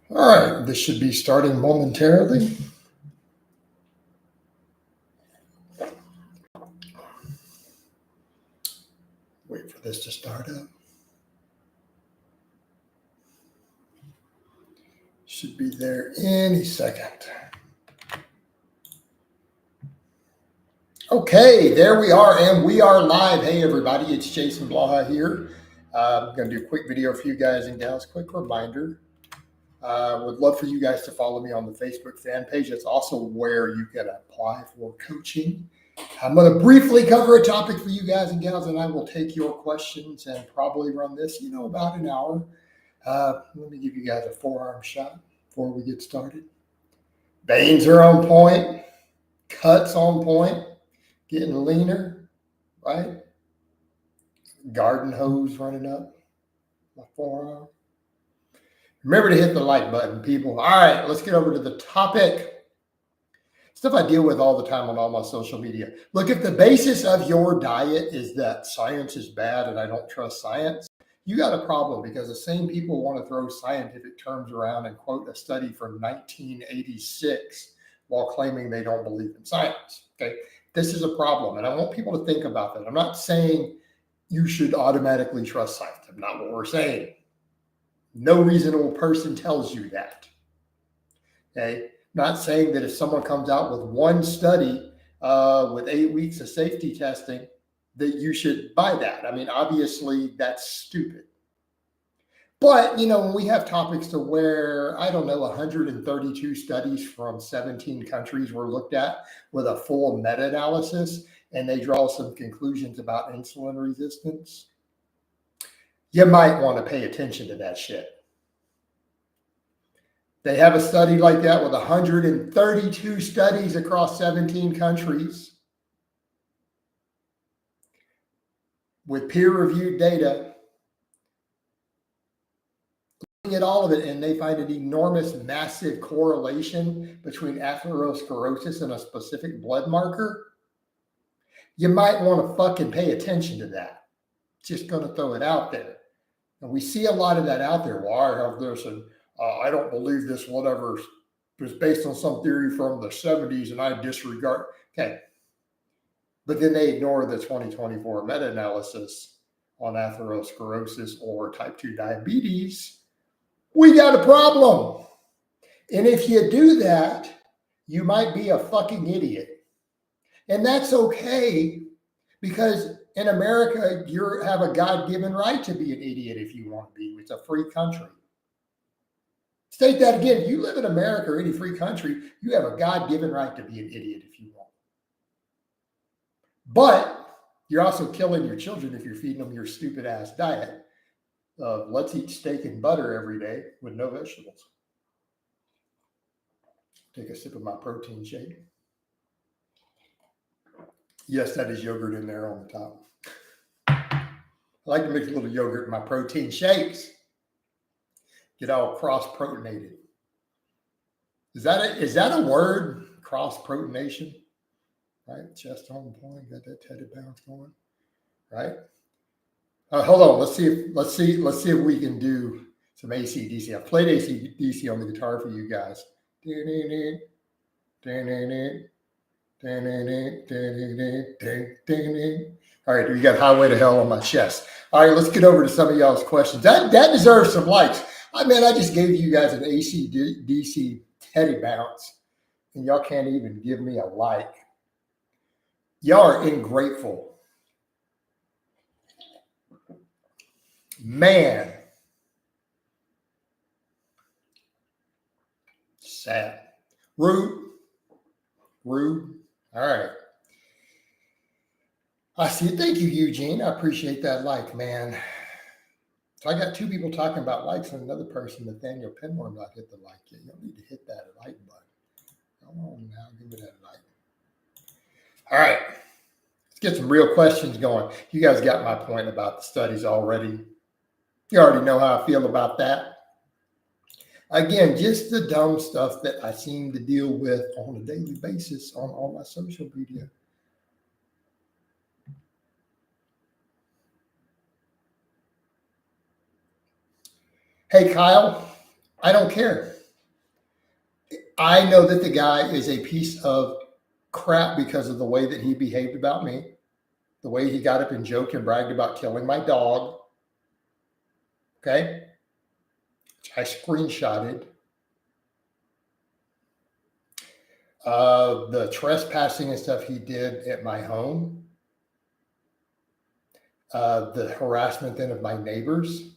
All right, this should be starting momentarily. Wait for this to start up. Should be there any second. Okay, there we are, and we are live. Hey, everybody, it's Jason Blaha here. I'm going to do a quick video for you guys and gals. Quick reminder. Would love for you guys to follow me on the Facebook fan page. That's also where you can apply for coaching. I'm going to briefly cover a topic for you guys and gals, and I will take your questions and probably run this, about an hour. Let me give you guys a forearm shot before we get started. Veins are on point, cuts on point, getting leaner, right? Garden hose running up my forearm. Remember to hit the like button, people. All right, let's get over to the topic. Stuff I deal with all the time on all my social media. Look, if the basis of your diet is that science is bad and I don't trust science, you got a problem, because the same people want to throw scientific terms around and quote a study from 1986 while claiming they don't believe in science. Okay, this is a problem, and I want people to think about that. I'm not saying you should automatically trust science. That's not what we're saying. No reasonable person tells you that. Okay, not saying that if someone comes out with one study with 8 weeks of safety testing, that you should buy that. I mean, obviously that's stupid. But, when we have topics to where, 132 studies from 17 countries were looked at with a full meta-analysis, and they draw some conclusions about insulin resistance, you might want to pay attention to that shit. They have a study like that with 132 studies across 17 countries with peer-reviewed data, looking at all of it, and they find an enormous, massive correlation between atherosclerosis and a specific blood marker. You might want to fucking pay attention to that. Just going to throw it out there. And we see a lot of that out there. Well, I have this, and I don't believe this, whatever. It was based on some theory from the 70s, and I disregard. Okay. But then they ignore the 2024 meta-analysis on atherosclerosis or type 2 diabetes. We got a problem. And if you do that, you might be a fucking idiot. And that's okay, because in America, you have a God-given right to be an idiot if you want to be. It's a free country. State that again. If you live in America or any free country, you have a God-given right to be an idiot if you want. But you're also killing your children if you're feeding them your stupid ass diet. Let's eat steak and butter every day with no vegetables. Take a sip of my protein shake. Yes, that is yogurt in there on the top. I like to mix a little yogurt in my protein shakes. Get all cross-proteinated. Is that a word? Cross-protenation? Right? Chest on point, got that teddy bounce going. Right? Hold on. Let's see if we can do some AC/DC. I've played AC/DC on the guitar for you guys. All right, we got Highway to Hell on my chest. All right, let's get over to some of y'all's questions. That deserves some likes. I just gave you guys an AC/DC teddy bounce, and y'all can't even give me a like. Y'all are ingrateful. Man. Sad. Rude. All right. I see it. Thank you, Eugene. I appreciate that like, man. So I got two people talking about likes, and another person, Nathaniel Penmore, not hit the like yet. You don't need to hit that like button. Come on now, give me that like. All right. Let's get some real questions going. You guys got my point about the studies already. You already know how I feel about that. Again, just the dumb stuff that I seem to deal with on a daily basis on all my social media. Hey, Kyle, I don't care. I know that the guy is a piece of crap because of the way that he behaved about me, the way he got up and joked and bragged about killing my dog. Okay. I screenshotted. The trespassing and stuff he did at my home, the harassment then of my neighbors.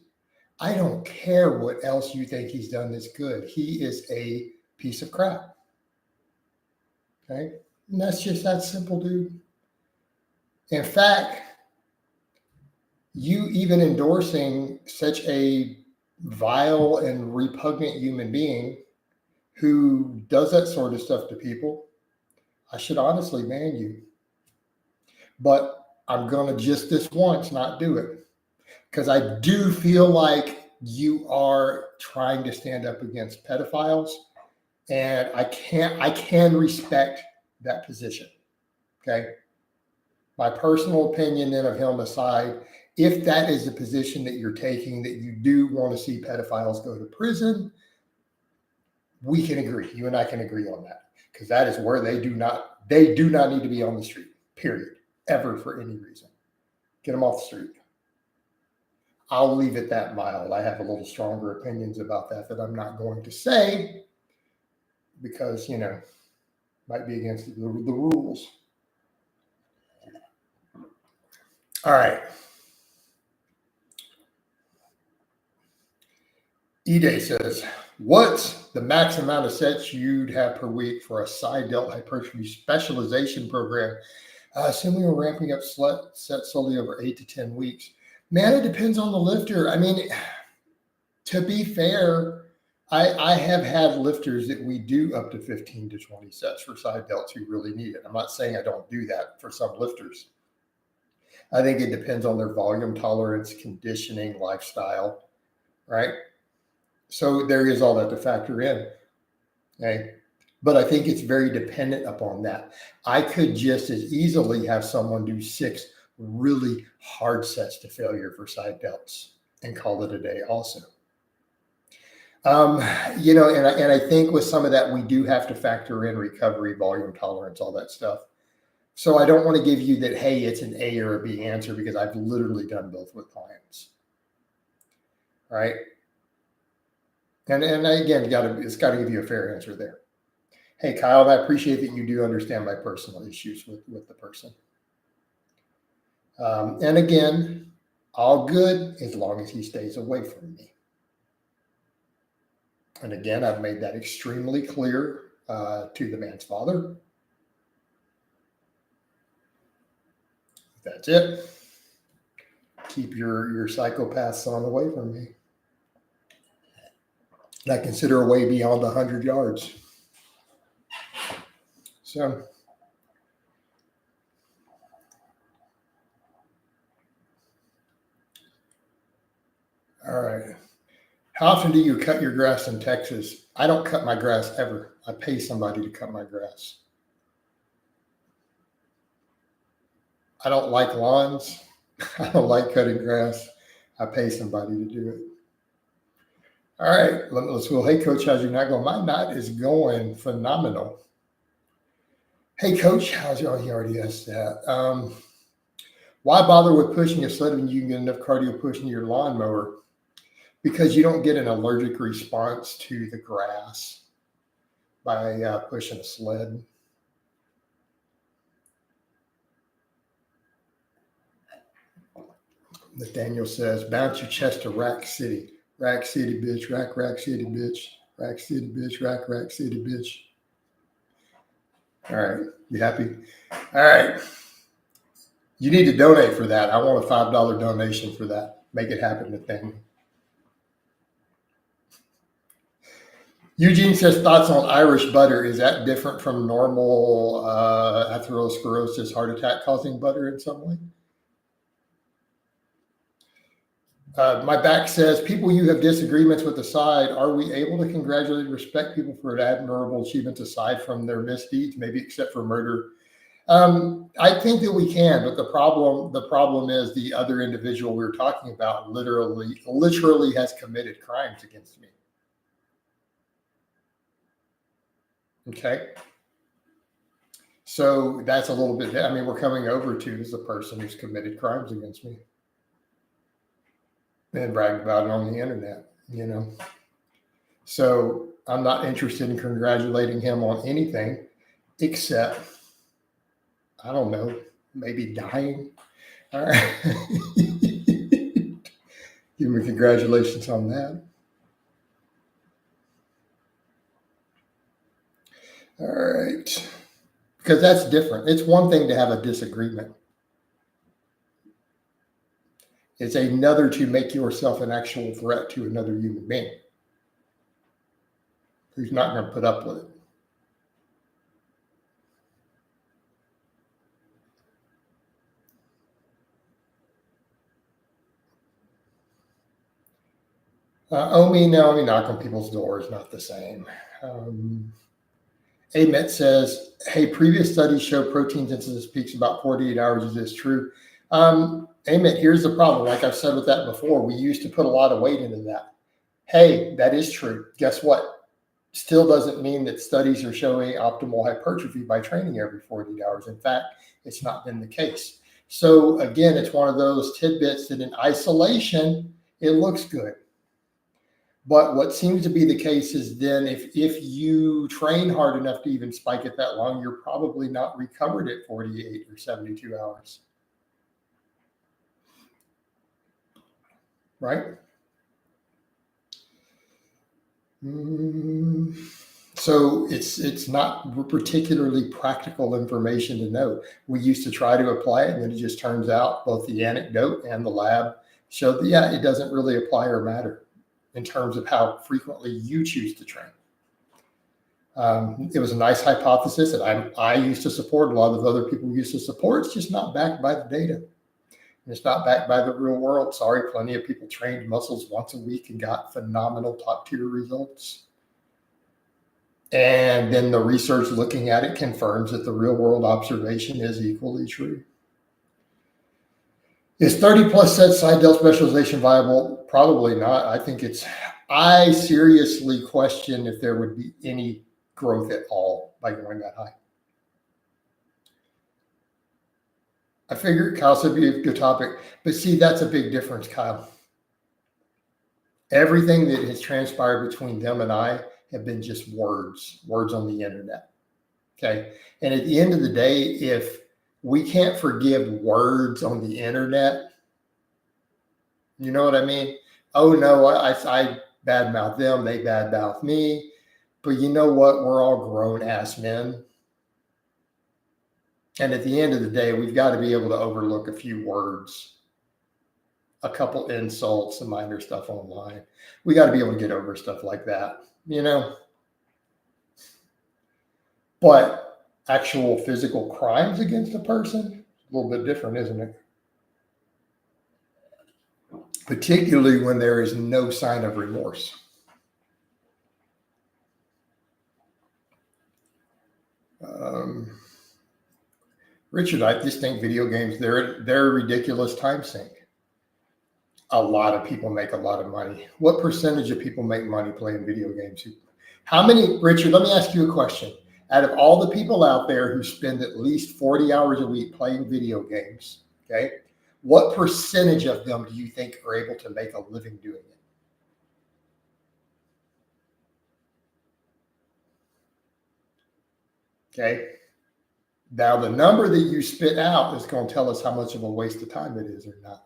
I don't care what else you think he's done that's good. He is a piece of crap. Okay. And that's just that simple, dude. In fact, you even endorsing such a vile and repugnant human being who does that sort of stuff to people, I should honestly ban you. But I'm going to just this once not do it, because I do feel like you are trying to stand up against pedophiles, and I can respect that position. Okay. My personal opinion then of him aside, if that is the position that you're taking, that you do want to see pedophiles go to prison, we can agree. You and I can agree on that, because that is where they do not need to be on the street, period, ever, for any reason. Get them off the street. I'll leave it that mild. I have a little stronger opinions about that I'm not going to say, because, might be against the rules. All right. E-Day says, what's the max amount of sets you'd have per week for a side delt hypertrophy specialization program? Assuming we're ramping up sets slowly over 8 to 10 weeks. Man, it depends on the lifter. I mean, to be fair, I have had lifters that we do up to 15 to 20 sets for side delts who really need it. I'm not saying I don't do that for some lifters. I think it depends on their volume tolerance, conditioning, lifestyle, right? So there is all that to factor in. Okay. But I think it's very dependent upon that. I could just as easily have someone do 6 really hard sets to failure for side delts and call it a day also. And I think with some of that, we do have to factor in recovery, volume tolerance, all that stuff. So I don't want to give you that, hey, it's an A or a B answer, because I've literally done both with clients. Right. And again, it's got to give you a fair answer there. Hey, Kyle, I appreciate that you do understand my personal issues with the person. And again, all good as long as he stays away from me. And again, I've made that extremely clear to the man's father. That's it. Keep your psychopath son away from me. And I consider away beyond 100 yards. So, all right. How often do you cut your grass in Texas? I don't cut my grass ever. I pay somebody to cut my grass. I don't like lawns. I don't like cutting grass. I pay somebody to do it. All right, let's go. Hey, Coach, how's your night going? My night is going phenomenal. Hey, Coach, how's your? Oh, he already asked that. Why bother with pushing a sled when you can get enough cardio pushing your lawnmower? Because you don't get an allergic response to the grass by pushing a sled. Nathaniel says, bounce your chest to Rack City. Rack City, bitch. Rack City, bitch. Rack City, bitch. Rack City, bitch. All right. You happy? All right. You need to donate for that. I want a $5 donation for that. Make it happen, Nathaniel. Eugene says, thoughts on Irish butter. Is that different from normal atherosclerosis, heart attack causing butter in some way? My back says, people you have disagreements with aside, are we able to congratulate and respect people for admirable achievements aside from their misdeeds, maybe except for murder? I think that we can, but the problem is the other individual we were talking about literally has committed crimes against me. Okay. So that's a little bit, I mean, we're coming over to is a person who's committed crimes against me and bragged about it on the internet, you know. So I'm not interested in congratulating him on anything except, I don't know, maybe dying. All right. Give me congratulations on that. All right. Because that's different. It's one thing to have a disagreement. It's another to make yourself an actual threat to another human being who's not going to put up with it. Omi, no, I mean, knock on people's doors, not the same. Amit says, hey, previous studies show protein synthesis peaks about 48 hours. Is this true? Amit, here's the problem. Like I've said with that before, we used to put a lot of weight into that. Hey, that is true. Guess what? Still doesn't mean that studies are showing optimal hypertrophy by training every 48 hours. In fact, it's not been the case. So again, it's one of those tidbits that in isolation, it looks good. But what seems to be the case is then if you train hard enough to even spike it that long, you're probably not recovered at 48 or 72 hours. Right? So it's not particularly practical information to know. We used to try to apply it, and then it just turns out both the anecdote and the lab show that, yeah, it doesn't really apply or matter in terms of how frequently you choose to train. It was a nice hypothesis that I used to support. A lot of other people used to support. It's just not backed by the data. And it's not backed by the real world. Sorry, plenty of people trained muscles once a week and got phenomenal top tier results. And then the research looking at it confirms that the real world observation is equally true. Is 30 plus set side delt specialization viable? Probably not. I seriously question if there would be any growth at all by going that high. I figured Kyle said it'd be a good topic, but see, that's a big difference, Kyle. Everything that has transpired between them and I have been just words on the internet. Okay. And at the end of the day, if we can't forgive words on the internet, you know what I mean? Oh no, I badmouth them, they badmouth me. But you know what? We're all grown ass men. And at the end of the day, we've got to be able to overlook a few words, a couple insults, some minor stuff online. We got to be able to get over stuff like that, you know? But actual physical crimes against a person, a little bit different, isn't it? Particularly when there is no sign of remorse. Richard, I just think video games, they're a ridiculous time sink. A lot of people make a lot of money. What percentage of people make money playing video games? How many, Richard, let me ask you a question. Out of all the people out there who spend at least 40 hours a week playing video games, okay, what percentage of them do you think are able to make a living doing it? Okay. Now, the number that you spit out is going to tell us how much of a waste of time it is or not.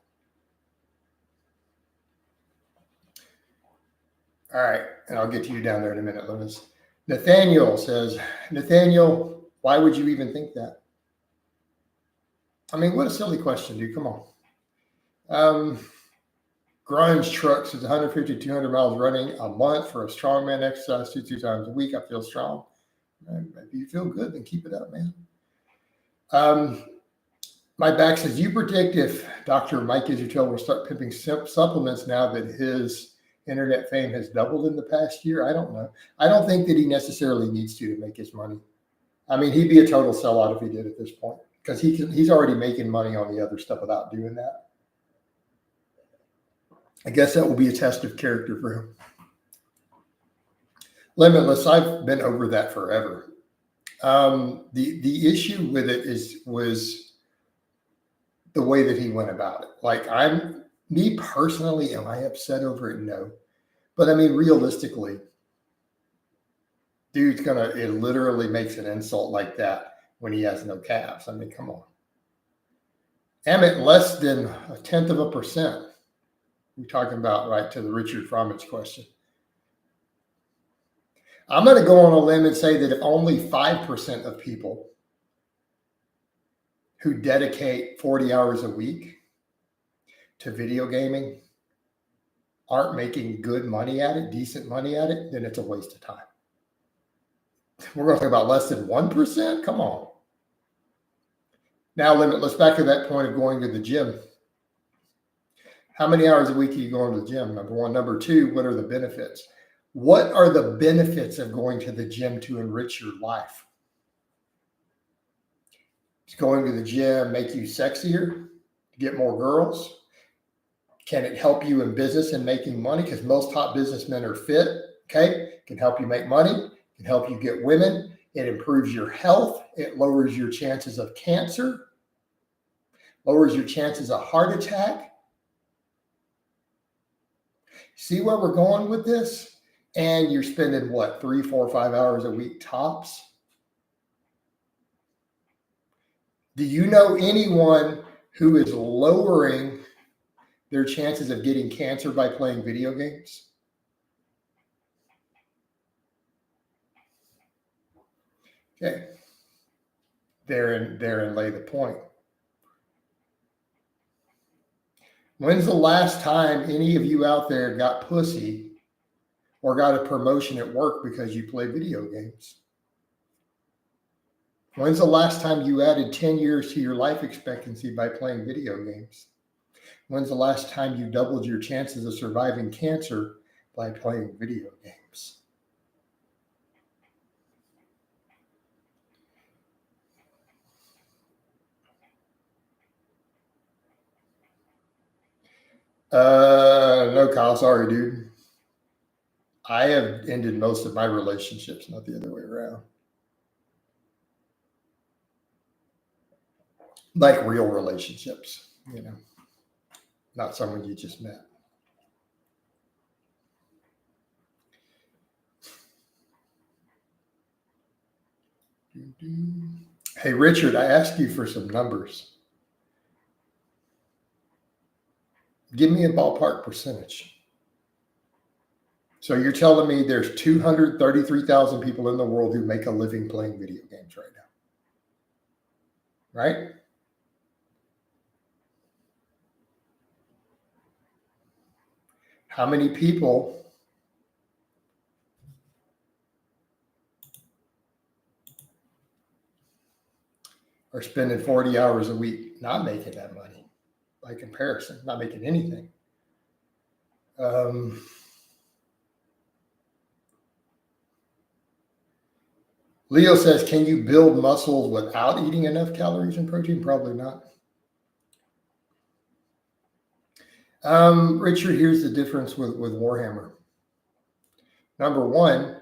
All right. And I'll get to you down there in a minute, Lewis. Nathaniel says, Nathaniel, why would you even think that? I mean, what a silly question, dude. Come on. Grimes trucks is 150, 200 miles running a month for a strongman exercise 2 times a week. I feel strong. If you feel good, then keep it up, man. My back says, you predict if Dr. Mike Israel will start pimping supplements now that his internet fame has doubled in the past year? I don't know. I don't think that he necessarily needs to make his money. I mean, he'd be a total sellout if he did at this point, because he's already making money on the other stuff without doing that. I guess that will be a test of character for him. Limitless, I've been over that forever. The issue with it was the way that he went about it. Like me personally, am I upset over it? No. But I mean, realistically, dude's it literally makes an insult like that when he has no calves. I mean, come on. I'm at less than 0.1%. We're talking about, right, to the Richard Fromage question. I'm going to go on a limb and say that if only 5% of people who dedicate 40 hours a week to video gaming aren't making good money at it, decent money at it, then it's a waste of time. We're going to talk about less than 1%? Come on. Now, let's back to that point of going to the gym. How many hours a week are you going to the gym? Number one. Number two, what are the benefits? What are the benefits of going to the gym to enrich your life? Does going to the gym make you sexier, get more girls? Can it help you in business and making money? Because most top businessmen are fit, okay? Can help you make money, can help you get women. It improves your health. It lowers your chances of cancer, lowers your chances of heart attack. See where we're going with this? And you're spending what, 3, 4, 5 hours a week tops? Do you know anyone who is lowering their chances of getting cancer by playing video games? Okay. Therein lay the point. When's the last time any of you out there got pussy or got a promotion at work because you play video games? When's the last time you added 10 years to your life expectancy by playing video games? When's the last time you doubled your chances of surviving cancer by playing video games? No, Kyle, sorry, dude. I have ended most of my relationships, not the other way around. Like real relationships, not someone you just met. Hey, Richard, I asked you for some numbers. Give me a ballpark percentage. So you're telling me there's 233,000 people in the world who make a living playing video games right now, right? How many people are spending 40 hours a week not making that money by comparison, not making anything? Leo says, can you build muscles without eating enough calories and protein? Probably not. Richard, here's the difference with Warhammer. Number one,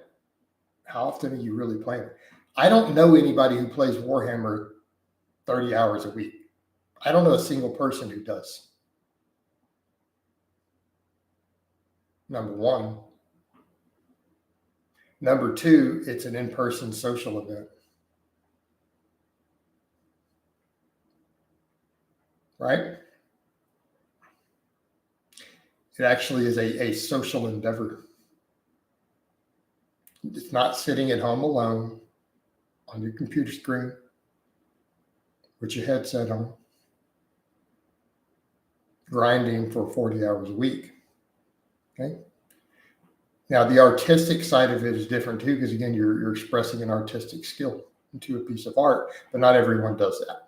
how often are you really playing? I don't know anybody who plays Warhammer 30 hours a week. I don't know a single person who does. Number one. Number two, it's an in-person social event. Right? It actually is a social endeavor. It's not sitting at home alone on your computer screen with your headset on, grinding for 40 hours a week. Okay. Now, the artistic side of it is different too, because again, you're expressing an artistic skill into a piece of art, but not everyone does that.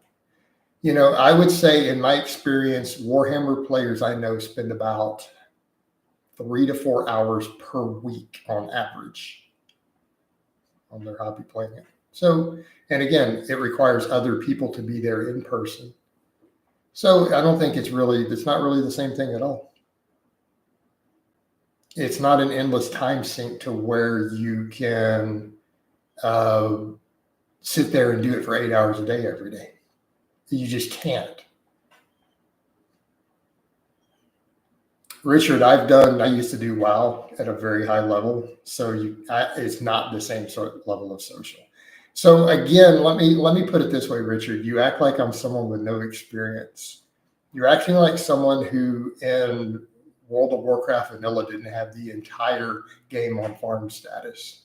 I would say in my experience, Warhammer players I know spend about 3 to 4 hours per week on average on their hobby playing it. So, and again, it requires other people to be there in person. So I don't think it's not really the same thing at all. It's not an endless time sink to where you can sit there and do it for 8 hours a day every day. You just can't. Richard, I used to do WoW at a very high level. So it's not the same sort of level of social. So again, let me put it this way, Richard. You act like I'm someone with no experience. You're acting like someone who in World of Warcraft vanilla didn't have the entire game on farm status.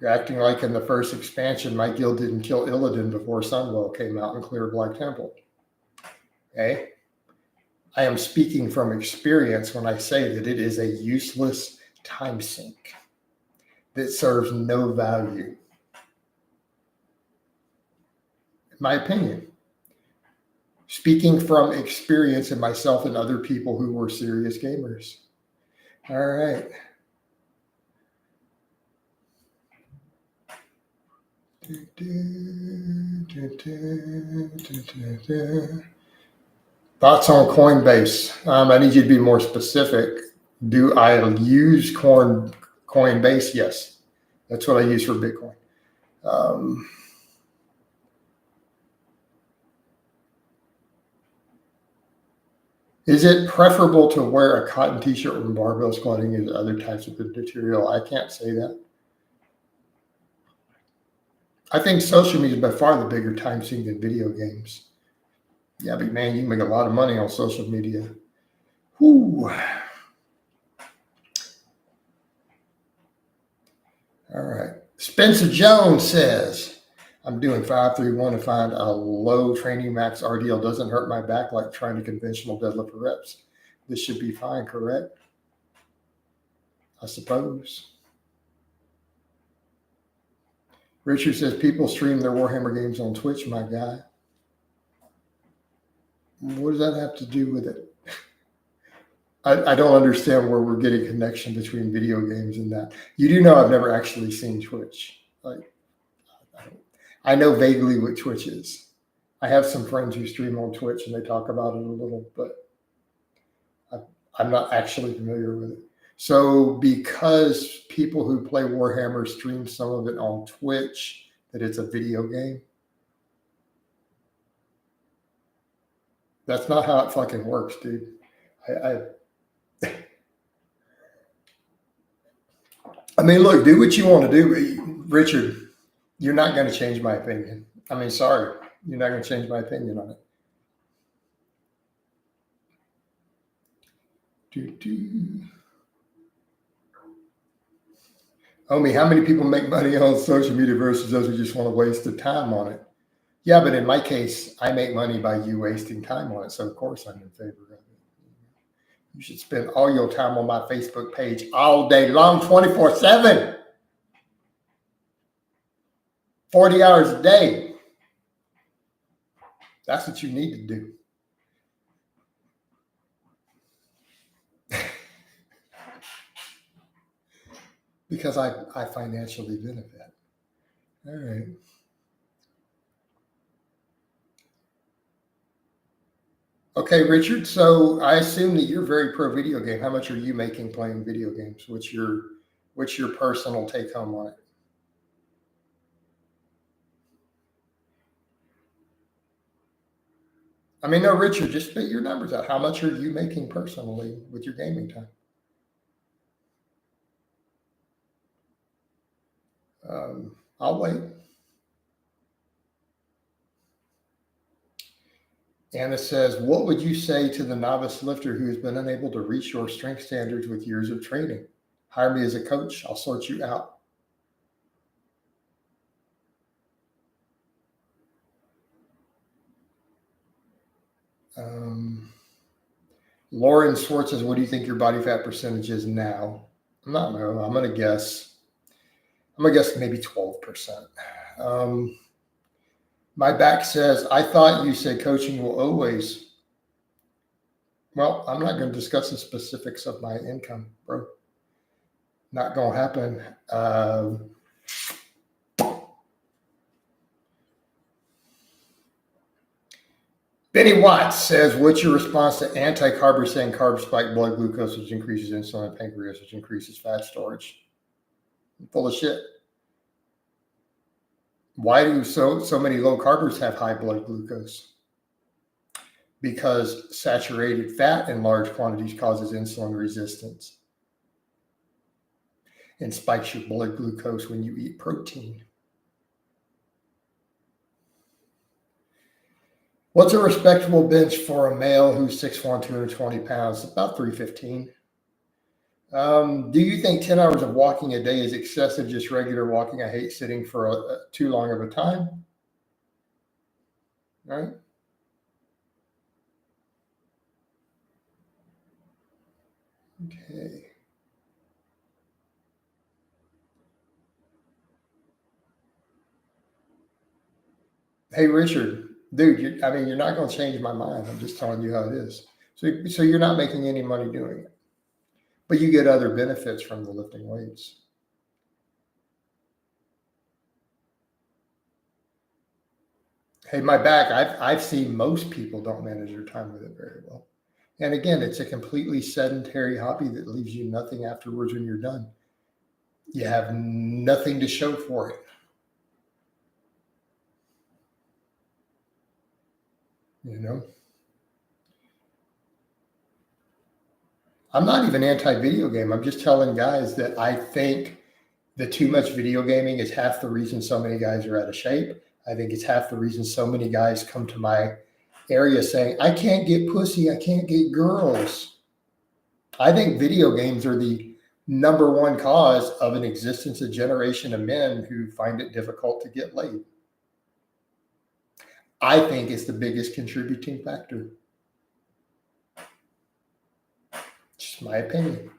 You're acting like in the first expansion, my guild didn't kill Illidan before Sunwell came out and cleared Black Temple. Okay? I am speaking from experience when I say that it is a useless time sink that serves no value. In my opinion. Speaking from experience in myself and other people who were serious gamers. All right. Thoughts on Coinbase? I need you to be more specific. Do I use Coinbase? Yes. That's what I use for Bitcoin. Is it preferable to wear a cotton t-shirt when barbell squatting as other types of material? I can't say that. I think social media is by far the bigger time sink than video games. Yeah, but man, you can make a lot of money on social media. Whew. All right. Spencer Jones says, I'm doing 531 to find a low training max RDL. Doesn't hurt my back like trying to conventional deadlift for reps. This should be fine, correct? I suppose. Richard says, people stream their Warhammer games on Twitch, my guy. What does that have to do with it? I don't understand where we're getting connection between video games and that. You do know I've never actually seen Twitch. Like, I know vaguely what Twitch is. I have some friends who stream on Twitch and they talk about it a little, but I'm not actually familiar with it. So because people who play Warhammer stream some of it on Twitch, that it's a video game. That's not how it fucking works, dude. I mean, look, do what you want to do. Richard, you're not going to change my opinion. I mean, sorry. You're not going to change my opinion on it. Omi, how many people make money on social media versus those who just want to waste their time on it? Yeah, but in my case, I make money by you wasting time on it. So, of course, I'm in favor of it. You should spend all your time on my Facebook page all day long, 24/7. 40 hours a day. That's what you need to do. Because I financially benefit. All right. Okay, Richard. So I assume that you're very pro video game. How much are you making playing video games? What's your personal take home on it? I mean, no, Richard, just spit your numbers out. How much are you making personally with your gaming time? I'll wait. Anna says, what would you say to the novice lifter who has been unable to reach your strength standards with years of training? Hire me as a coach. I'll sort you out. Lauren Swartz says, what do you think your body fat percentage is now? I'm not know. I'm going to guess maybe 12%. My back says, I thought you said coaching will always. Well, I'm not going to discuss the specifics of my income, bro. Not going to happen. Benny Watts says, what's your response to anti-carb saying carbs spike blood glucose, which increases insulin and pancreas, which increases fat storage? Full of shit. Why do so many low carbers have high blood glucose? Because saturated fat in large quantities causes insulin resistance and spikes your blood glucose when you eat protein. What's a respectable bench for a male who's 6'1", 220 pounds? About 315. Do you think 10 hours of walking a day is excessive, just regular walking? I hate sitting for too long of a time. Right? Okay. Hey, Richard, dude, you're not going to change my mind. I'm just telling you how it is. So you're not making any money doing it, but you get other benefits from the lifting weights. Hey, my back, I've seen most people don't manage their time with it very well. And again, it's a completely sedentary hobby that leaves you nothing afterwards when you're done. You have nothing to show for it. You know, I'm not even anti-video game. I'm just telling guys that I think the too much video gaming is half the reason so many guys are out of shape. I think it's half the reason so many guys come to my area saying, I can't get pussy, I can't get girls. I think video games are the number one cause of an existence, a generation of men who find it difficult to get laid. I think it's the biggest contributing factor. Just my opinion.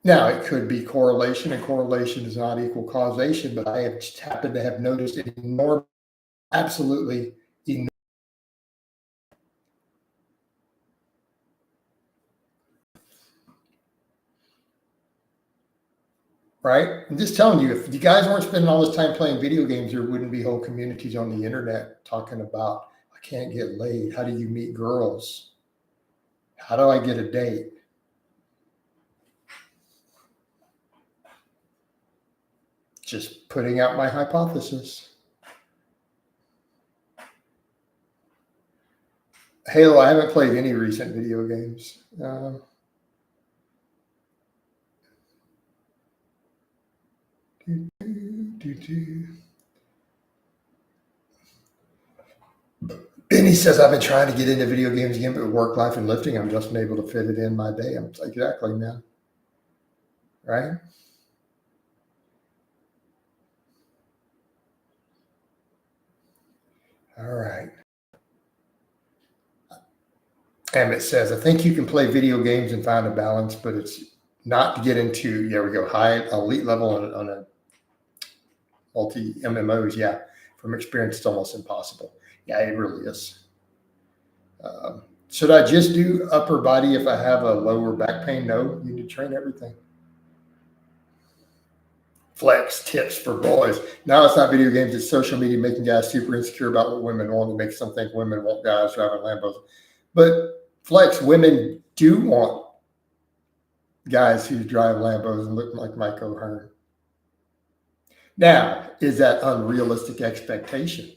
Now, it could be correlation, and correlation is not equal causation, but I have just happened to have noticed an enormous, absolutely enormous. Right? I'm just telling you, if you guys weren't spending all this time playing video games, there wouldn't be whole communities on the internet talking about, I can't get laid. How do you meet girls? How do I get a date? Just putting out my hypothesis. Halo, I haven't played any recent video games. Benny says, I've been trying to get into video games again, but work, life, and lifting, I'm just unable to fit it in my day. I'm like, exactly, man. Right? All right. Emmett says, I think you can play video games and find a balance, but it's not to get into, there we go, high elite level on a multi MMOs. Yeah. From experience, it's almost impossible. Yeah, it really is. Should I just do upper body if I have a lower back pain? No, you need to train everything. Flex tips for boys. Now it's not video games, it's social media making guys super insecure about what women want. It makes them think women want guys driving Lambos. But Flex, women do want guys who drive Lambos and look like Mike O'Hearn. Now, is that unrealistic expectation?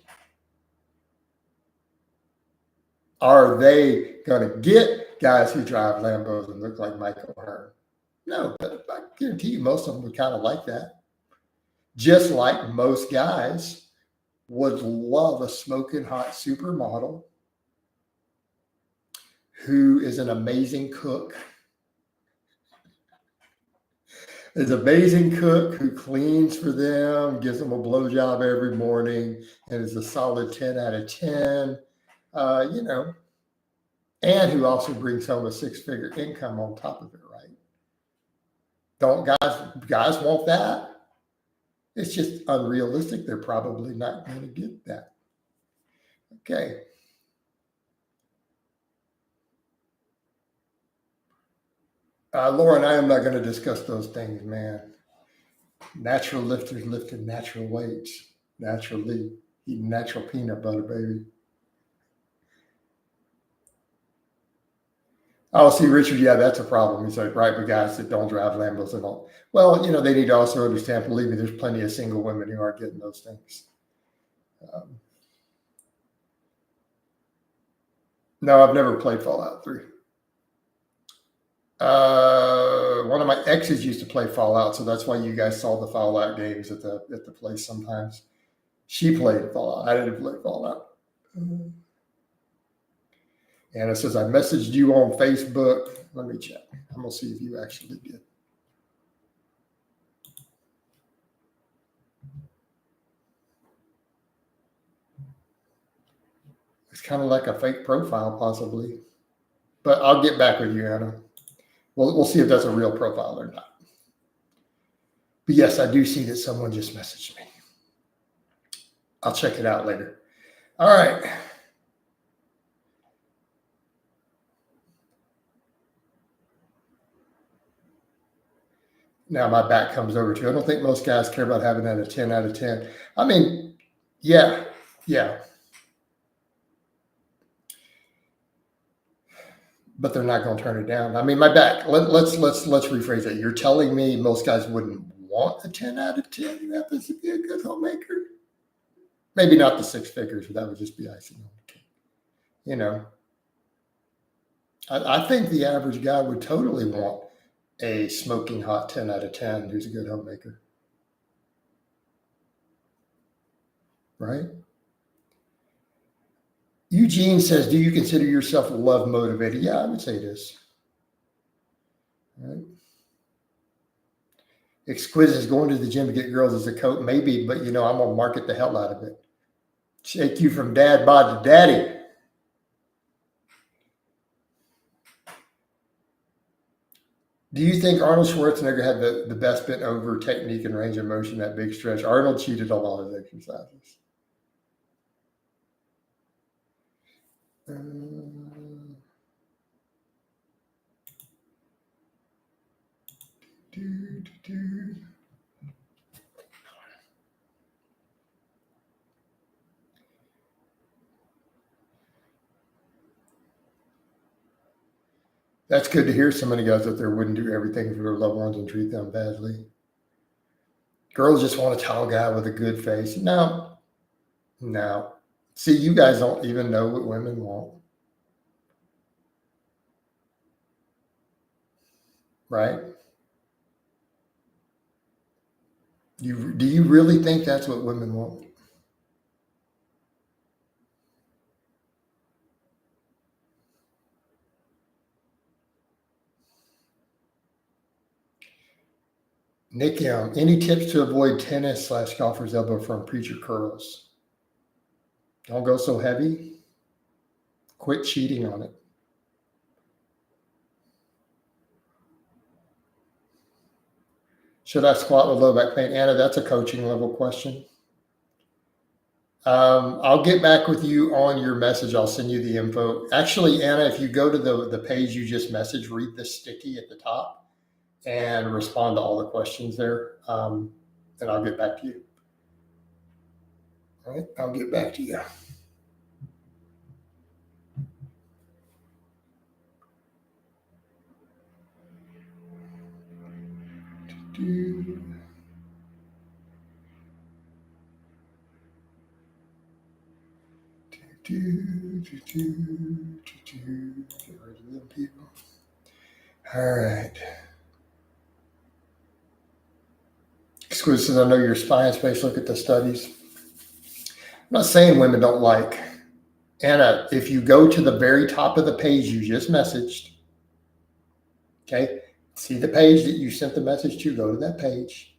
Are they going to get guys who drive Lambos and look like Mike O'Hearn? No, but I guarantee you most of them would kind of like that. Just like most guys would love a smoking hot supermodel who is an amazing cook. Is an amazing cook who cleans for them, gives them a blowjob every morning, and is a solid 10 out of 10, and who also brings home a six-figure income on top of it, right? Don't guys want that? It's just unrealistic. They're probably not going to get that. Okay. Lauren, I am not going to discuss those things, man. Natural lifters lifting natural weights, naturally, eating natural peanut butter, baby. Oh, see, Richard, yeah, that's a problem. He's like, right, but guys that don't drive Lambos and all. Well, they need to also understand, believe me, there's plenty of single women who aren't getting those things. No, I've never played Fallout 3. One of my exes used to play Fallout, so that's why you guys saw the Fallout games at the place sometimes. She played Fallout. I didn't play Fallout. And it says, I messaged you on Facebook. Let me check. I'm going to see if you actually did. It's kind of like a fake profile, possibly. But I'll get back with you, Anna. We'll see if that's a real profile or not. But yes, I do see that someone just messaged me. I'll check it out later. All right. Now my back comes over to. I don't think most guys care about having that a 10 out of 10. I mean, yeah. But they're not going to turn it down. I mean, my back. Let's rephrase that. You're telling me most guys wouldn't want a 10 out of 10. You happen to be a good homemaker. Maybe not the six figures, but that would just be icing on the cake. I think the average guy would totally want a smoking hot 10 out of 10 who's a good homemaker. Right? Eugene says, do you consider yourself love motivated? Yeah, I would say it is. Right? Exquisite is going to the gym to get girls as a coach. Maybe, but I'm going to market the hell out of it. Shake you from dad bod to daddy. Do you think Arnold Schwarzenegger had the best bent over technique and range of motion, that big stretch? Arnold cheated on all his exercises. That's good to hear. So many guys out there wouldn't do everything for their loved ones and treat them badly. Girls just want a tall guy with a good face. No. See, you guys don't even know what women want. Right? Do you really think that's what women want? Nick M, any tips to avoid tennis/golfer's elbow from preacher curls? Don't go so heavy. Quit cheating on it. Should I squat with low back pain? Anna, that's a coaching level question. I'll get back with you on your message. I'll send you the info. Actually, Anna, if you go to the page you just messaged, read the sticky at the top and respond to all the questions there. And I'll get back to you. All right, I'll get back to you. Get rid of them people. All right. Exquisite, I know your spine space. Look at the studies. I'm not saying women don't like. Anna, if you go to the very top of the page you just messaged, okay, see the page that you sent the message to, go to that page.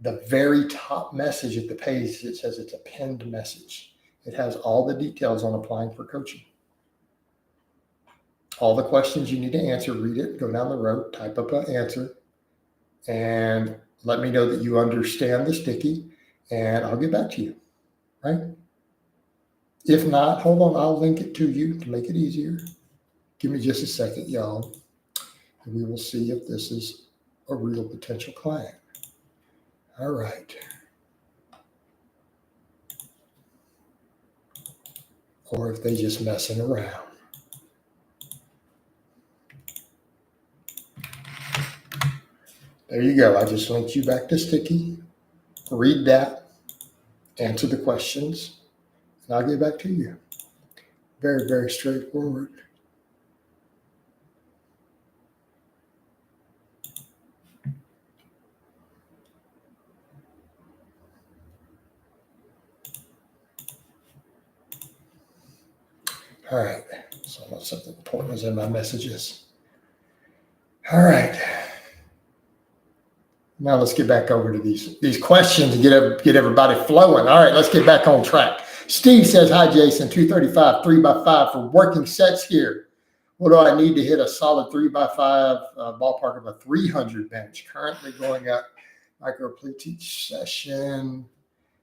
The very top message at the page, it says it's a pinned message. It has all the details on applying for coaching. All the questions you need to answer, read it, go down the road, type up an answer, and let me know that you understand the sticky, and I'll get back to you, right? If not, hold on, I'll link it to you to make it easier. Give me just a second, y'all, and we will see if this is a real potential client. All right. Or if they just messing around. There you go. I just linked you back to Sticky. Read that, answer the questions, and I'll get back to you. Very, very straightforward. All right. So something important was in my messages. All right. Now let's get back over to these questions and get everybody flowing. All right, let's get back on track. Steve says, hi, Jason, 235, 3x5 for working sets here. What do I need to hit a solid 3x5 ballpark of a 300 bench? Currently going up microplate each session.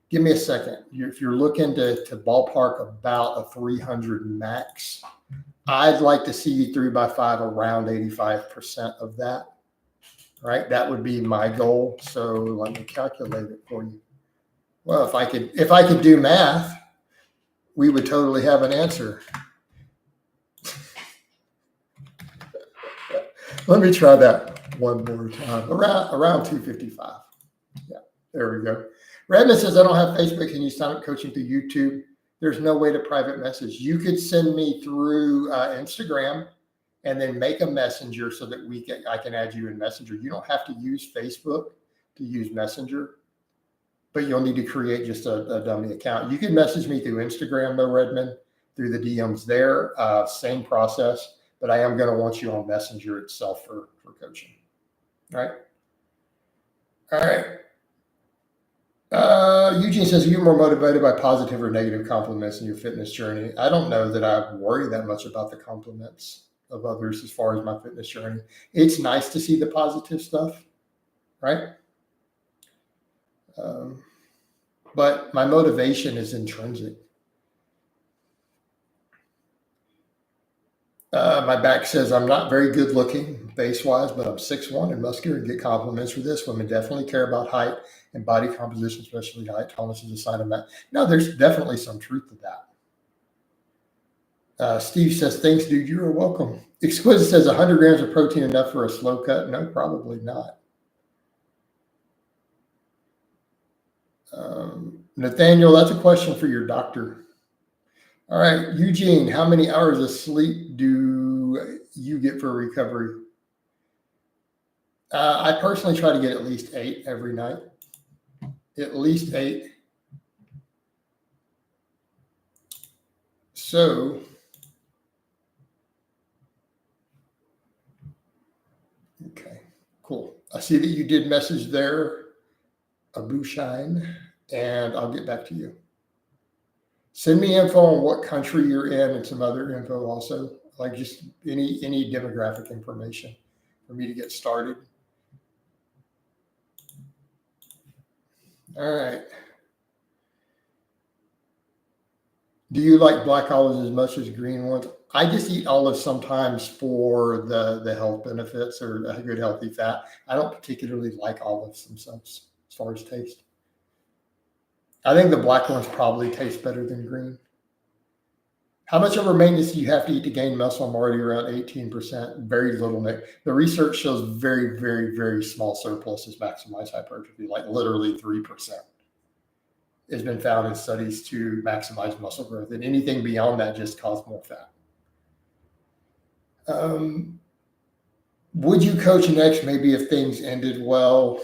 Give me a second. If you're looking to ballpark about a 300 max, I'd like to see you 3x5 around 85% of that. Right, that would be my goal. So let me calculate it for you. Well, if I could do math, we would totally have an answer. Let me try that one more time. Around 255. Yeah, there we go. Redna says, I don't have Facebook. Can you sign up coaching through YouTube? There's no way to private message. You could send me through Instagram and then make a messenger so that I can add you in Messenger. You don't have to use Facebook to use Messenger, but you'll need to create just a dummy account. You can message me through Instagram, though, Redmond, through the DMs there. Same process, but I am going to want you on Messenger itself for coaching. All right. Eugene says, are you more motivated by positive or negative compliments in your fitness journey? I don't know that I worry that much about the compliments of others as far as my fitness journey. It's nice to see the positive stuff, right? But my motivation is intrinsic. My back says I'm not very good looking base-wise, but I'm 6'1" and muscular and get compliments for this. Women definitely care about height and body composition, especially height. Tallness is a sign of that. No, there's definitely some truth to that. Steve says, thanks, dude. You're welcome. Exquisite says 100 grams of protein enough for a slow cut? No, probably not. Nathaniel, that's a question for your doctor. All right, Eugene, how many hours of sleep do you get for recovery? I personally try to get at least 8 every night. At least 8. So, okay, cool. I see that you did message there, Abu Shine, and I'll get back to you. Send me info on what country you're in and some other info also, like just any demographic information for me to get started. All right. Do you like black olives as much as green ones? I just eat olives sometimes for the health benefits or a good healthy fat. I don't particularly like olives themselves as far as taste. I think the black ones probably taste better than green. How much over maintenance do you have to eat to gain muscle? I'm already around 18%. Very little. The research shows very, very, very small surpluses maximize hypertrophy, like literally 3%. Has been found in studies to maximize muscle growth, and anything beyond that just causes more fat. Would you coach next? Maybe if things ended well,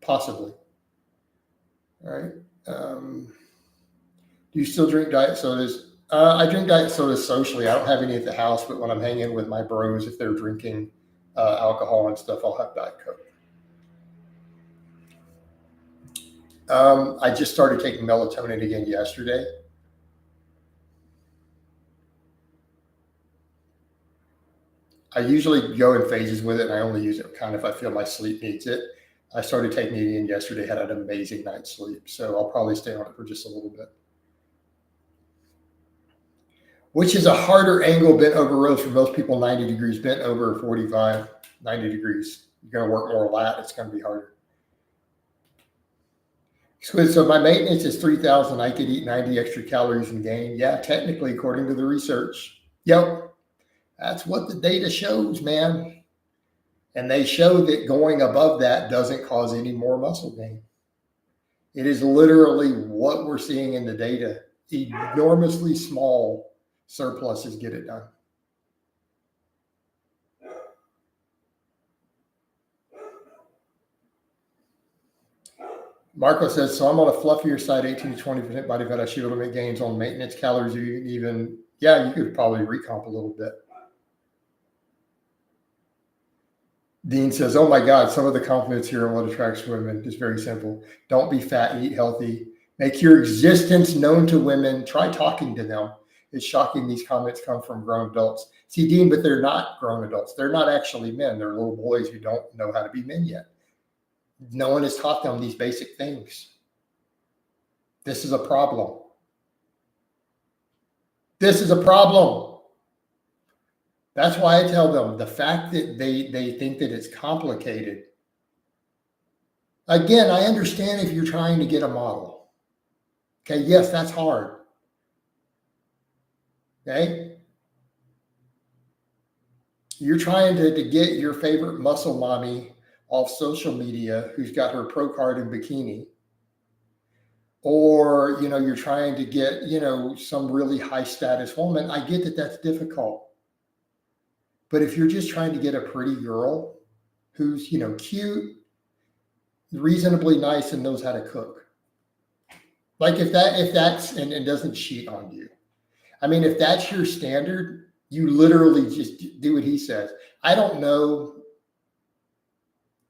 possibly. All right. Do you still drink diet sodas? I drink diet sodas socially. I don't have any at the house, but when I'm hanging with my bros, if they're drinking alcohol and stuff, I'll have Diet Coke. I just started taking melatonin again yesterday. I usually go in phases with it, and I only use it kind of if I feel my sleep needs it. I started taking it again yesterday, had an amazing night's sleep, so I'll probably stay on it for just a little bit. Which is a harder angle bent over rows for most people, 90 degrees, bent over 45, 90 degrees. You're going to work more lat, it's going to be harder. So my maintenance is 3,000. I could eat 90 extra calories and gain. Yeah, technically, according to the research. Yep. That's what the data shows, man. And they show that going above that doesn't cause any more muscle gain. It is literally what we're seeing in the data. Enormously small surpluses get it done. Marco says, so I'm on a fluffier side, 18 to 20% body fat. I should be able to make gains on maintenance calories. Even, yeah, you could probably recomp a little bit. Dean says, oh my God, some of the compliments here on what attracts women is very simple. Don't be fat, eat healthy. Make your existence known to women. Try talking to them. It's shocking these comments come from grown adults. See, Dean, but they're not grown adults. They're not actually men. They're little boys who don't know how to be men yet. No one has taught them these basic things. This is a problem. This is a problem. That's why I tell them the fact that they think that it's complicated. Again, I understand if you're trying to get a model. Okay, yes, that's hard. Okay? You're trying to get your favorite muscle mommy off social media who's got her pro card and bikini. Or, you're trying to get, some really high status woman. I get that that's difficult. But if you're just trying to get a pretty girl who's, cute, reasonably nice, and knows how to cook. Like if that's and doesn't cheat on you. I mean, if that's your standard, you literally just do what he says. I don't know.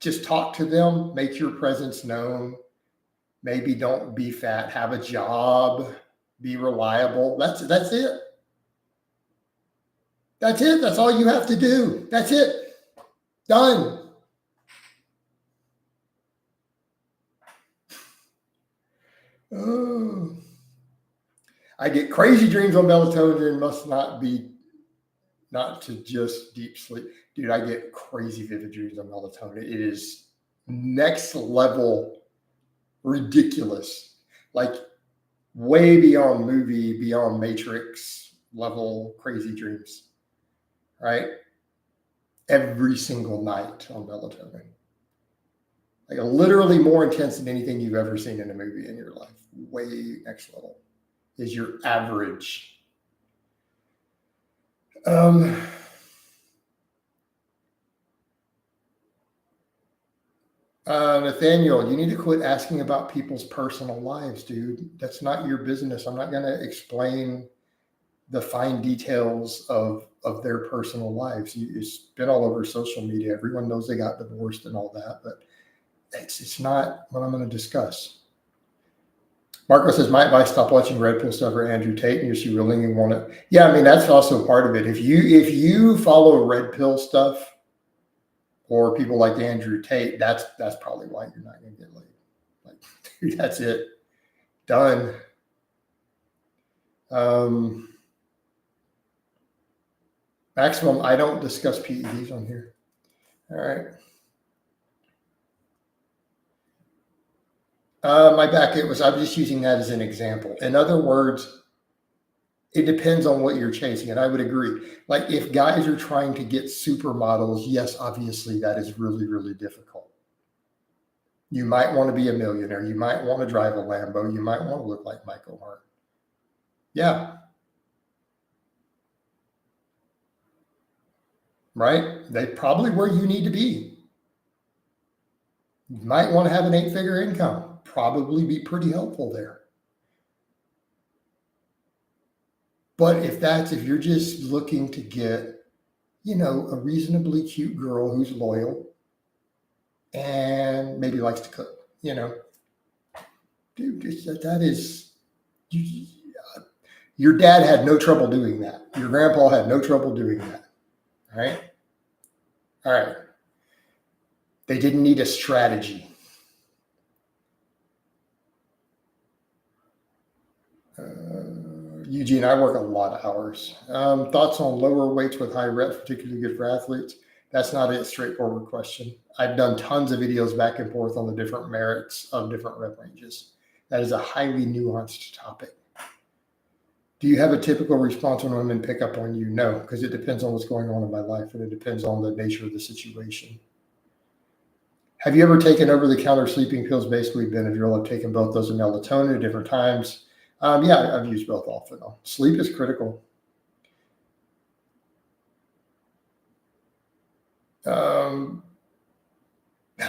Just talk to them, make your presence known. Maybe don't be fat, have a job, be reliable. That's it. That's it. That's all you have to do. That's it. Done. Oh. I get crazy dreams on melatonin. Must not to just deep sleep. Dude, I get crazy vivid dreams on melatonin. It is next level ridiculous. Like way beyond movie, beyond Matrix level crazy dreams. Right? Every single night on melatonin. Like literally more intense than anything you've ever seen in a movie in your life. Way next level is your average. Nathaniel, you need to quit asking about people's personal lives, dude. That's not your business. I'm not going to explain the fine details of their personal lives. It's been all over social media. Everyone knows they got divorced and all that, but it's not what I'm going to discuss. Marco says, my advice, stop watching Red Pill stuff or Andrew Tate, and you're so willing and want to. Yeah, I mean, that's also part of it. If you follow Red Pill stuff or people like Andrew Tate, that's probably why you're not going to get laid. Like, dude, that's it. Done. Maximum, I don't discuss PEDs on here. All right. My back, I'm just using that as an example. In other words, it depends on what you're chasing. And I would agree. Like if guys are trying to get supermodels, yes, obviously that is really, really difficult. You might want to be a millionaire. You might want to drive a Lambo. You might want to look like Michael Hart. Yeah. Right? They probably where you need to be. You might want to have an 8-figure income. Probably be pretty helpful there. But if you're just looking to get, a reasonably cute girl who's loyal and maybe likes to cook, dude, that is, your dad had no trouble doing that. Your grandpa had no trouble doing that. All right. They didn't need a strategy. Eugene, I work a lot of hours. Thoughts on lower weights with high reps, particularly good for athletes? That's not a straightforward question. I've done tons of videos back and forth on the different merits of different rep ranges. That is a highly nuanced topic. Do you have a typical response when women pick up on you? No, because it depends on what's going on in my life and it depends on the nature of the situation. Have you ever taken over-the-counter sleeping pills, basically Benadryl? I've taken both those and melatonin at different times. Yeah, I've used both often. Sleep is critical. How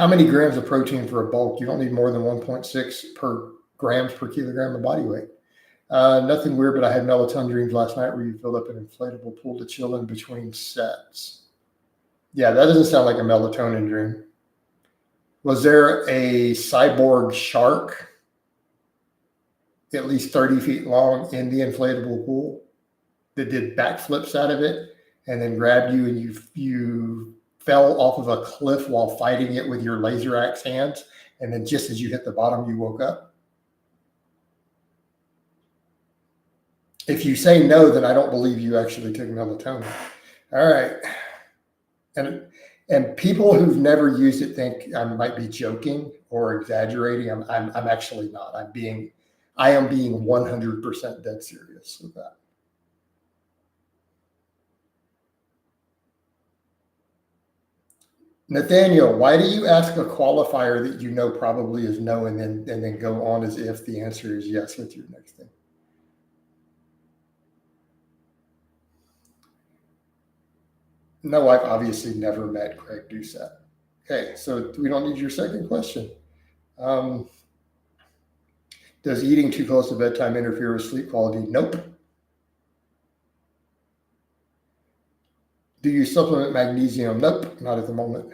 many grams of protein for a bulk? You don't need more than 1.6 grams per kilogram of body weight. Nothing weird, but I had melatonin dreams last night where you filled up an inflatable pool to chill in between sets. Yeah, that doesn't sound like a melatonin dream. Was there a cyborg shark at least 30 feet long in the inflatable pool that did backflips out of it and then grabbed you and you fell off of a cliff while fighting it with your laser axe hands? And then just as you hit the bottom, you woke up? If you say no, then I don't believe you actually took melatonin. All right. And people who've never used it think I might be joking or exaggerating. I'm actually not. I am being 100% dead serious with that. Nathaniel, why do you ask a qualifier that you know probably is no and then go on as if the answer is yes with your next thing? No, I've obviously never met Craig Doucette. Okay, so we don't need your second question. Does eating too close to bedtime interfere with sleep quality? Nope. Do you supplement magnesium? Nope, not at the moment.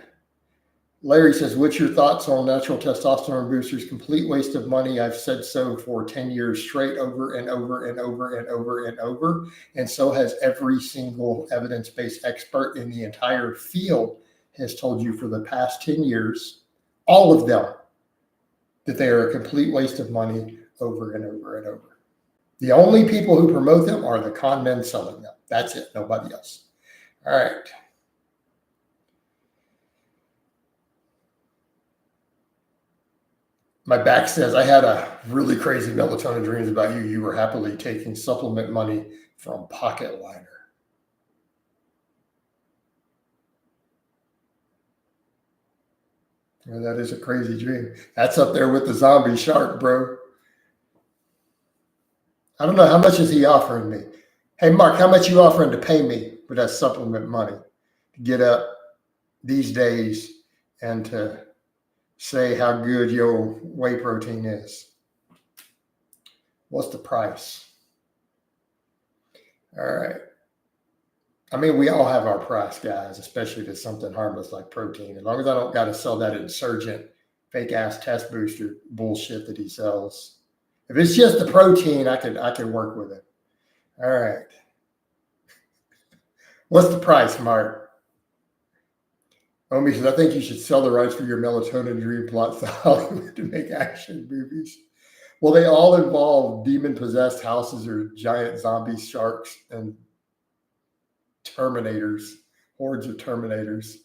Larry says, what's your thoughts on natural testosterone boosters? Complete waste of money. I've said so for 10 years straight, over and over and over and over and over. And so has every single evidence-based expert in the entire field has told you for the past 10 years, all of them, that they are a complete waste of money over and over and over. The only people who promote them are the con men selling them. That's it, nobody else. All right. My back says, I had a really crazy melatonin dreams about you. You were happily taking supplement money from Pocket Liner. Well, that is a crazy dream. That's up there with the zombie shark, bro. I don't know. How much is he offering me? Hey, Mark, how much you offering to pay me for that supplement money to get up these days and to say how good your whey protein is? What's the price? All right. I mean, we all have our price, guys, especially to something harmless like protein. As long as I don't got to sell that insurgent, fake ass test booster bullshit that he sells. If it's just the protein, I could work with it. All right. What's the price, Mark? Omi says, I think you should sell the rights for your melatonin dream plots to Hollywood to make action movies. Well, they all involve demon-possessed houses or giant zombie sharks and Terminators, hordes of Terminators.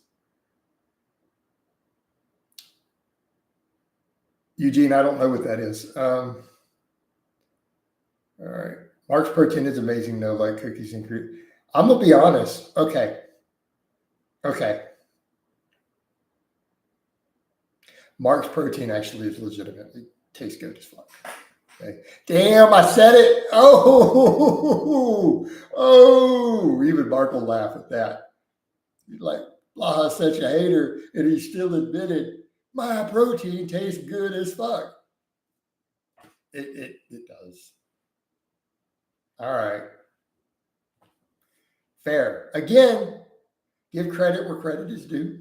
Eugene, I don't know what that is. All right. Mark's protein is amazing, though, like cookies and cream. I'm going to be honest. Okay. Mark's protein actually is legitimately tastes good as fuck. Okay. Damn, I said it. Even Mark will laugh at that. Like, Blaha's such a hater, and he still admitted my protein tastes good as fuck. It does. All right. Fair. Again, give credit where credit is due.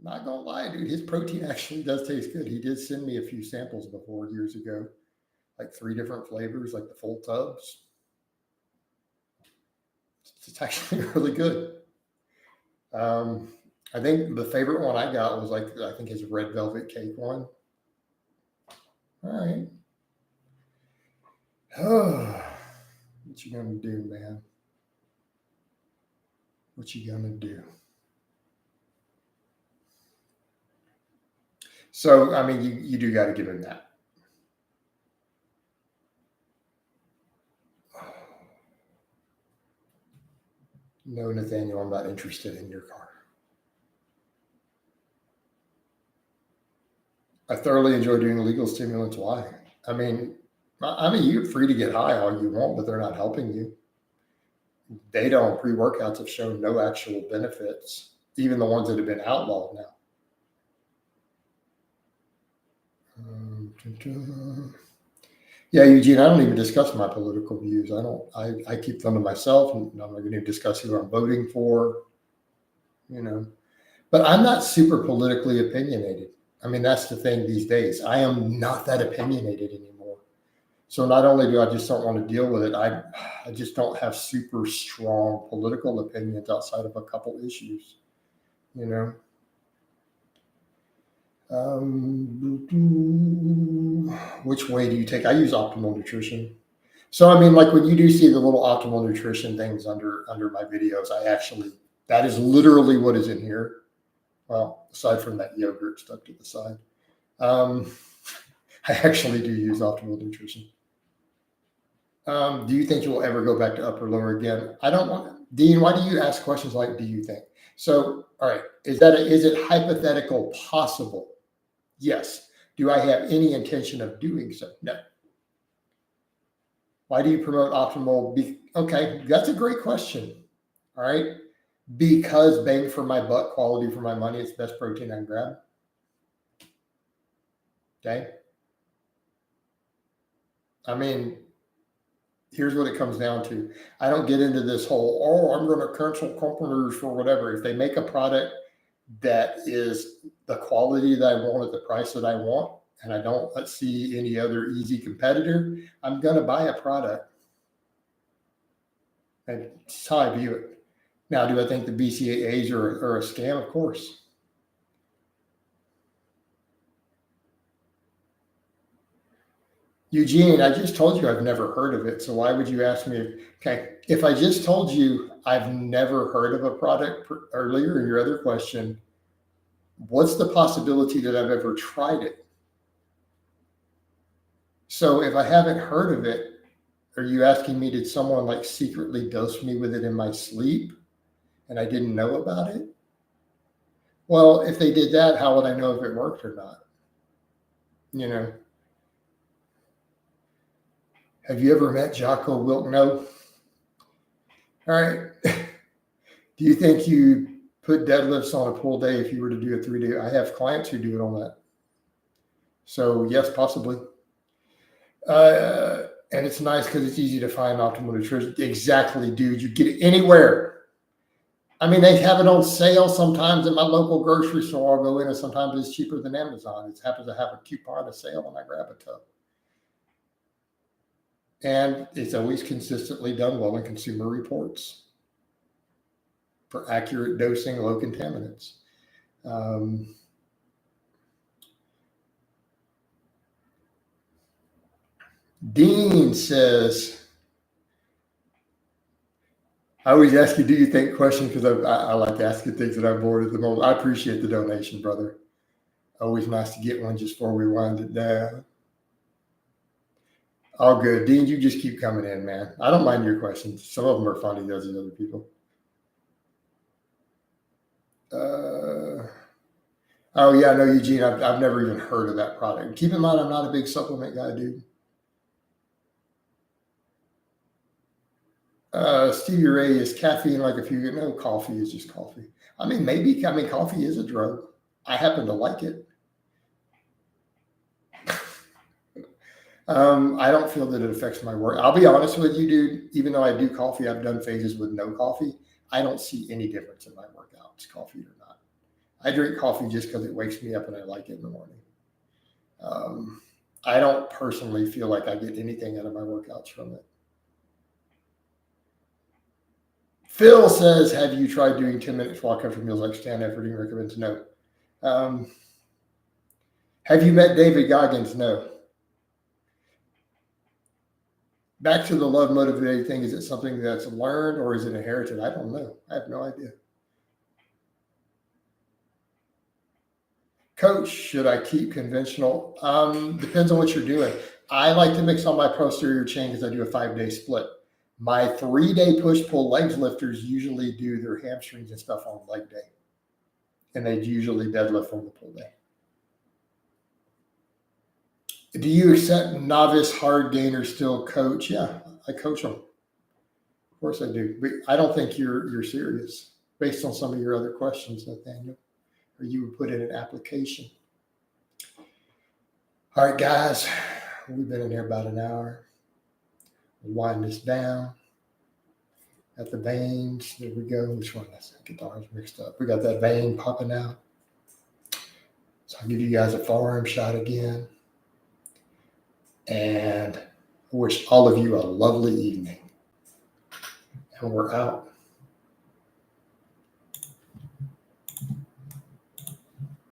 Not gonna lie, dude, his protein actually does taste good. He did send me a few samples before years ago, like 3 different flavors, like the full tubs. It's actually really good. I think the favorite one I got was like, I think his red velvet cake one. All right. Oh, what you gonna do, man? What you gonna do? So, I mean, you do got to give him that. No, Nathaniel, I'm not interested in your car. I thoroughly enjoy doing illegal stimulants. Why? I mean, you're free to get high all you want, but they're not helping you. Data on pre-workouts have shown no actual benefits, even the ones that have been outlawed now. Yeah, Eugene, I don't even discuss my political views. I keep them to myself, and I'm not going to discuss who I'm voting for, But I'm not super politically opinionated. I mean, that's the thing these days. I am not that opinionated anymore. So not only do I just don't want to deal with it, I just don't have super strong political opinions outside of a couple issues, Which way do you take? I use Optimal Nutrition. So, I mean, like when you do see the little Optimal Nutrition things under my videos, that is literally what is in here. Well, aside from that yogurt stuck to the side. I actually do use Optimal Nutrition. Do you think you'll ever go back to upper lower again? I don't want Dean, why do you ask questions like, do you think? So, all right, is it hypothetical possible? Yes. Do I have any intention of doing so? No. Why do you promote optimal? Okay, that's a great question. All right. Because bang for my buck, quality for my money, it's the best protein I can grab. Okay. I mean, here's what it comes down to. I don't get into this whole, I'm going to cancel companies for whatever. If they make a product that is the quality that I want at the price that I want, and I don't see any other easy competitor, I'm going to buy a product. And that's how I view it. Now, do I think the BCAAs are a scam? Of course. Eugene, I just told you I've never heard of it. So why would you ask me? If I just told you I've never heard of a product earlier in your other question, what's the possibility that I've ever tried it? So if I haven't heard of it, are you asking me, did someone like secretly dose me with it in my sleep and I didn't know about it? Well, if they did that, how would I know if it worked or not? Have you ever met Jocko Wilk? No. All right. Do you think you put deadlifts on a pull day if you were to do a 3-day? I have clients who do it on that. So yes, possibly. And it's nice because it's easy to find Optimal Nutrition. Exactly, dude. You get it anywhere. I mean, they have it on sale sometimes at my local grocery store. I'll go in and sometimes it's cheaper than Amazon. It happens to have a coupon, a sale, and I grab a tub. And it's always consistently done well in Consumer Reports for accurate dosing, low contaminants. Dean says, I always ask you, do you think questions? Because I like asking things that I'm bored at the moment. I appreciate the donation, brother. Always nice to get one just before we wind it down. All good. Dean, you just keep coming in, man. I don't mind your questions. Some of them are funny, those other people. Oh, yeah, no, Eugene, I've never even heard of that product. Keep in mind, I'm not a big supplement guy, dude. Stevie Ray, is caffeine like if you no, coffee is just coffee. I mean, coffee is a drug. I happen to like it. I don't feel that it affects my work. I'll be honest with you, dude. Even though I do coffee, I've done phases with no coffee. I don't see any difference in my workouts, coffee or not. I drink coffee just because it wakes me up and I like it in the morning. I don't personally feel like I get anything out of my workouts from it. Phil says, have you tried doing 10 minutes walk after meals like Stan Efferding recommends? No. Have you met David Goggins? No. Back to the love motivated thing. Is it something that's learned or is it inherited? I don't know. I have no idea. Coach, should I keep conventional? Depends on what you're doing. I like to mix on my posterior chain because I do a 5-day split. My 3-day push-pull legs lifters usually do their hamstrings and stuff on leg day. And they usually deadlift on the pull day. Do you accept novice hard gainers still coach? Yeah, I coach them. Of course I do. But I don't think you're serious based on some of your other questions, Nathaniel, or you would put in an application. All right, guys, we've been in here about an hour. We'll wind this down at the veins. There we go. Which one? That's get the arms mixed up. We got that vein popping out. So I'll give you guys a forearm shot again. And I wish all of you a lovely evening. And we're out.